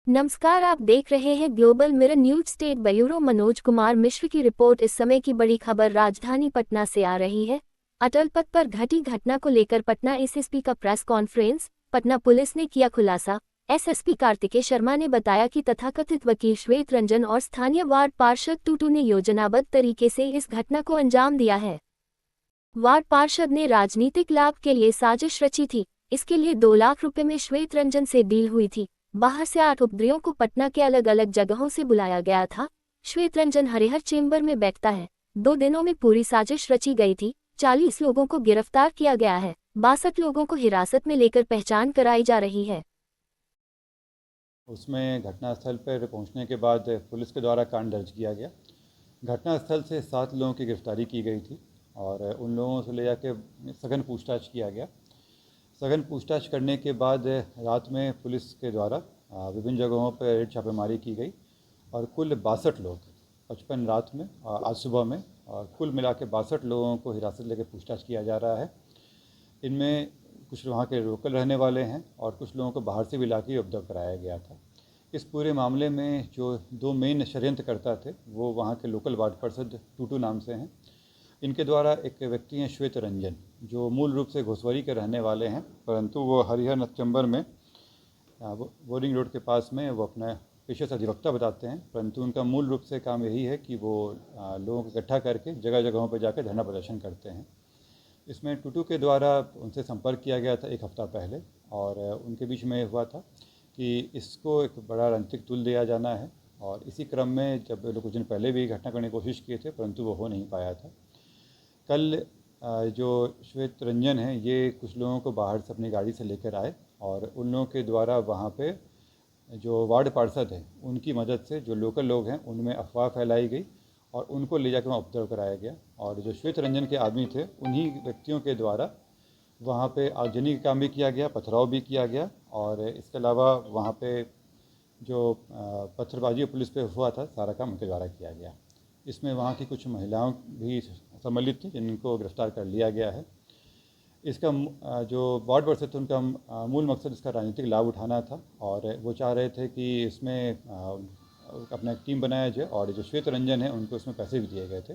नमस्कार, आप देख रहे हैं Global Mirror News. State bureau Manoj Kumar Mishra की रिपोर्ट। इस समय की बड़ी खबर राजधानी पटना से आ रही है। अटल पथ पर घटी घटना को लेकर पटना एसएसपी का प्रेस कॉन्फ्रेंस। पटना पुलिस ने किया खुलासा। एसएसपी कार्तिकेय शर्मा ने बताया कि तथाकथित वकील श्वेत रंजन और स्थानीय वार्ड पार्षद टूटू ने योजनाबद्ध तरीके से इस घटना को अंजाम दिया है। वार्ड पार्षद ने राजनीतिक लाभ के लिए साजिश रची थी। इसके लिए 2 लाख रुपए में श्वेत रंजन से डील हुई थी। बाहर से 8 उपद्रवियों को पटना के अलग अलग जगहों से बुलाया गया था। श्वेत रंजन हरिहर चेंबर में बैठता है। 2 दिनों में पूरी साजिश रची गई थी। 40 लोगों को गिरफ्तार किया गया है। 62 लोगों को हिरासत में लेकर पहचान कराई जा रही है। उसमें घटनास्थल पर पहुंचने के बाद पुलिस के द्वारा कांड दर्ज किया गया। घटनास्थल से 7 लोगों की गिरफ्तारी की गई थी और उन लोगों से ले जाके सघन पूछताछ किया गया। सघन पूछताछ करने के बाद रात में पुलिस के द्वारा विभिन्न जगहों पर रेड छापेमारी की गई और कुल 62 लोग 55 रात में आज सुबह में और कुल मिला के 62 लोगों को हिरासत लेकर पूछताछ किया जा रहा है। इनमें कुछ वहाँ के लोकल रहने वाले हैं और कुछ लोगों को बाहर से भी लाके उपद्रव कराया गया था। इस पूरे मामले में जो 2 मेन षड्यंत्रकर्ता थे वो वहाँ के लोकल वार्ड पार्षद टूटू नाम से हैं। इनके द्वारा एक व्यक्ति हैं श्वेत रंजन, जो मूल रूप से घोसवरी के रहने वाले हैं, परंतु वो हरिहर चंबर में बोरिंग रोड के पास में वो अपना पेशे से अधिवक्ता बताते हैं, परंतु उनका मूल रूप से काम यही है कि वो लोगों को इकट्ठा करके जगह जगहों पर जाकर धरना प्रदर्शन करते हैं। इसमें टूटू के द्वारा उनसे संपर्क किया गया था 1 हफ्ता पहले और उनके बीच में हुआ था कि इसको एक बड़ा राजनीतिक तुल दिया जाना है और इसी क्रम में जब लोग कुछ दिन पहले भी घटना करने की कोशिश किए थे, परंतु वो हो नहीं पाया था। कल जो श्वेत रंजन है ये कुछ लोगों को बाहर से अपनी गाड़ी से लेकर आए और उन लोगों के द्वारा वहाँ पे जो वार्ड पार्षद हैं उनकी मदद से जो लोकल लोग हैं उनमें अफवाह फैलाई गई और उनको ले जाकर वहाँ उपद्रव कराया गया और जो श्वेत रंजन के आदमी थे उन्हीं व्यक्तियों के द्वारा वहाँ पे आगजनी का काम भी किया गया, पथराव भी किया गया और इसके अलावा वहाँ पे जो पत्थरबाजी पुलिस पे हुआ था सारा काम उनके द्वारा किया गया। इसमें वहाँ की कुछ महिलाओं भी सम्मिलित थी जिनको गिरफ्तार कर लिया गया है। इसका जो वार्ड पार्षद थे उनका मूल मकसद इसका राजनीतिक लाभ उठाना था और वो चाह रहे थे कि इसमें अपना एक टीम बनाया जाए और जो श्वेत रंजन है उनको इसमें पैसे भी दिए गए थे।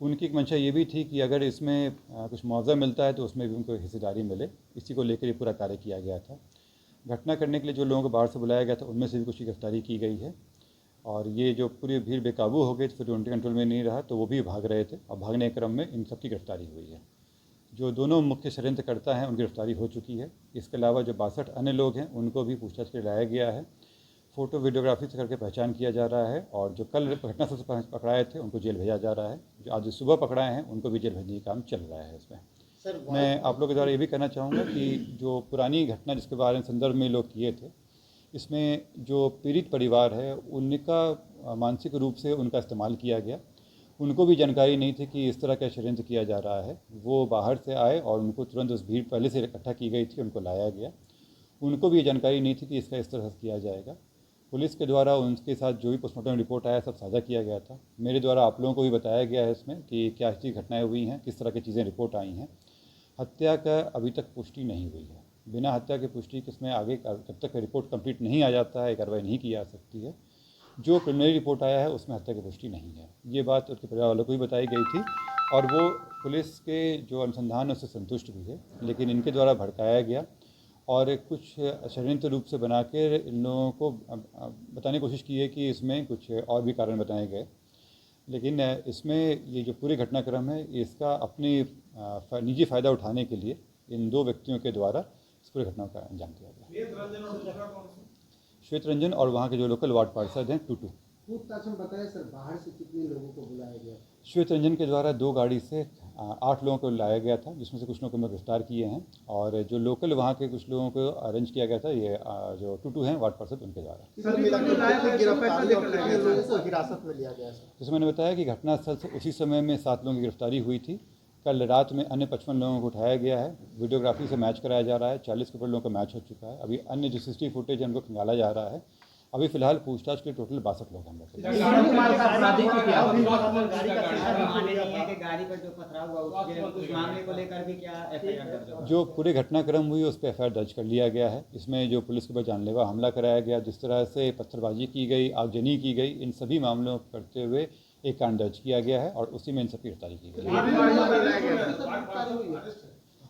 उनकी एक मंशा ये भी थी कि अगर इसमें कुछ मुआवजा मिलता है तो उसमें भी उनको हिस्सेदारी मिले। इसी को लेकर ये पूरा कार्य किया गया था। घटना करने के लिए जो लोगों को बाहर से बुलाया गया था उनमें से भी कुछ की गिरफ्तारी की गई है और ये जो पूरी भीड़ बेकाबू हो गई तो फिर उनके कंट्रोल में नहीं रहा तो वो भी भाग रहे थे और भागने के क्रम में इन सब की गिरफ्तारी हुई है। जो दोनों मुख्य षड्यंत्रकर्ता हैं उनकी गिरफ्तारी हो चुकी है। इसके अलावा जो 62 अन्य लोग हैं उनको भी पूछताछ के लिए लाया गया है। फ़ोटो वीडियोग्राफी से करके पहचान किया जा रहा है और जो कल घटनास्थल से पकड़ाए थे उनको जेल भेजा जा रहा है। जो आज सुबह पकड़ाए हैं उनको भी जेल भेजने का काम चल रहा है। इसमें मैं आप लोगों के द्वारा ये भी कहना चाहूँगा कि जो पुरानी घटना जिसके बारे में संदर्भ में लोग किए थे, इसमें जो पीड़ित परिवार है उनका मानसिक रूप से उनका इस्तेमाल किया गया। उनको भी जानकारी नहीं थी कि इस तरह का षड्यंत्र किया जा रहा है। वो बाहर से आए और उनको तुरंत उस भीड़ पहले से इकट्ठा की गई थी, उनको लाया गया। उनको भी ये जानकारी नहीं थी कि इसका इस तरह से किया जाएगा। पुलिस के द्वारा उनके साथ जो भी पोस्टमार्टम रिपोर्ट आया सब साझा किया गया था। मेरे द्वारा आप लोगों को भी बताया गया है इसमें कि क्या चीज़ घटनाएँ हुई हैं, किस तरह की चीज़ें रिपोर्ट आई हैं। हत्या का अभी तक पुष्टि नहीं हुई है। बिना हत्या की पुष्टि किसमें आगे जब तक रिपोर्ट कंप्लीट नहीं आ जाता है कार्रवाई नहीं की जा सकती है। जो प्रिलिमिनरी रिपोर्ट आया है उसमें हत्या की पुष्टि नहीं है। ये बात उसके परिवार वालों को भी बताई गई थी और वो पुलिस के जो अनुसंधान है उससे संतुष्ट भी है, लेकिन इनके द्वारा भड़काया गया और कुछ षड्यंत्र रूप से बना कर इन लोगों को बताने की कोशिश की है कि इसमें कुछ और भी कारण बताए गए। लेकिन इसमें ये जो पूरी घटनाक्रम है इसका अपनी निजी फ़ायदा उठाने के लिए इन 2 व्यक्तियों के द्वारा इस पूरी घटना का अंजाम दिया गया। श्वेत रंजन और वहाँ के जो लोकल वार्ड पार्षद हैं टूटू। पूछताछ में बताया सर, बाहर से कितने लोगों को बुलाया गया? श्वेत रंजन के द्वारा 2 गाड़ी से 8 लोगों को लाया गया था, जिसमें से कुछ लोगों को गिरफ्तार किए हैं और जो लोकल वहाँ के कुछ लोगों को अरेंज किया गया था ये जो टूटू हैं वार्ड पार्षद उनके द्वारा। हिरासत में लिया गया? जैसे मैंने बताया कि घटनास्थल से उसी समय में 7 लोगों की गिरफ्तारी हुई थी। कल रात में अन्य 55 लोगों को उठाया गया है। वीडियोग्राफी से मैच कराया जा रहा है। 40 के ऊपर लोगों का मैच हो चुका है। अभी अन्य जो CCTV फुटेज है उनको खंगाला जा रहा है। अभी फ़िलहाल पूछताछ के टोटल 62 लोग हैं हम लोग के पास। किशोर कुमार का आपराधिक इतिहास गाड़ी भी- का माने नहीं है कि गाड़ी पर जो पथराव हुआ उसके उस मामले को लेकर भी क्या एफआईआर दर्ज हुआ? जो पूरे घटनाक्रम हुई उस पर एफआईआर दर्ज कर लिया गया है। इसमें जो पुलिस के ऊपर जानलेवा हमला कराया गया, जिस तरह से पत्थरबाजी की गई, आगजनी की गई, इन सभी मामलों को करते हुए एक कांड दर्ज किया गया है और उसी में इन सबकी गिरफ्तारी की गई है।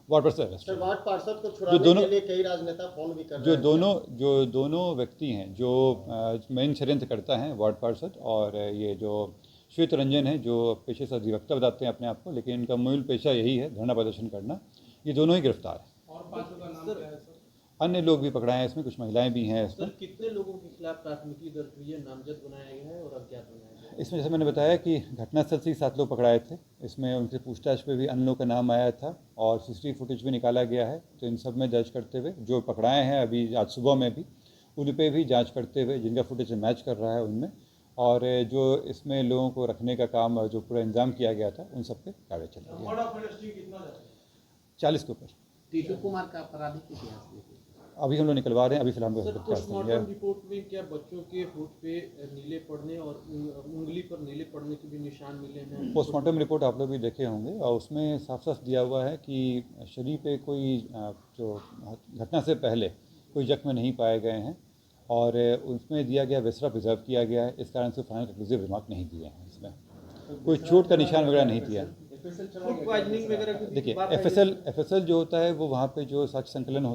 वार्ड पार्षद अरेस्ट सर, हुए। वार्ड पार्षद को जो छुड़ाने दोनों- के लिए कई राजनेता फोन भी कर रहे जो हैं। दोनों व्यक्ति हैं जो मेन षड्यंत्र करता हैं, वार्ड पार्षद और ये जो श्वेत रंजन है जो पेशे से अधिवक्ता बताते हैं अपने आप को, लेकिन इनका मूल पेशा यही है धरना प्रदर्शन करना। ये दोनों ही गिरफ्तार हैं। और 5 का नाम क्या है सर? अन्य लोग भी पकड़ाए हैं इसमें, कुछ महिलाएं भी हैं इसमें। सर, कितने लोगों के खिलाफ प्राथमिकी दर्ज हुई है, नामजद बनाया गया है और अज्ञात बनाया गया है? इसमें जैसे मैंने बताया कि घटनास्थल से ही 7 लोग पकड़ाए थे। इसमें उनसे पूछताछ पे भी अन्य लोगों का नाम आया था और सीसीटीवी फुटेज भी निकाला गया है। तो इन सब में दर्ज करते हुए जो पकड़ाए हैं अभी आज सुबह में भी, उन पे भी जांच करते हुए जिनका फुटेज से मैच कर रहा है उनमें, और जो इसमें लोगों को रखने का काम जो पूरा इंतजाम किया गया था उन सब पे कार्रवाई चल रही है। 40 के ऊपर। किशोर कुमार का आपराधिक इतिहास भी- अभी हम लोग निकलवा रहे हैं, अभी फिलहाल हम लोग सर, गिरफ्तार पोस्टमार्टम करेंगे। रिपोर्ट में क्या बच्चों के होठ पे नीले पड़ने और उंगली पर नीले पड़ने के भी निशान मिले हैं? पोस्टमार्टम रिपोर्ट आप लोग भी देखे होंगे और उसमें साफ साफ दिया हुआ है कि शरीर पे कोई जो घटना से पहले कोई जख्म नहीं पाए गए हैं और उसमें दिया गया विसरा प्रिजर्व किया गया है। इस कारण से फाइनल कंक्लूसिव रिमार्क नहीं दिए हैं। इसमें कोई चोट का निशान वगैरह नहीं दिया। फूड पॉइजनिंग वगैरह की देखिए बात आई है? एफएसएल जो होता है वो वहाँ पे जो साक्ष्य संकलन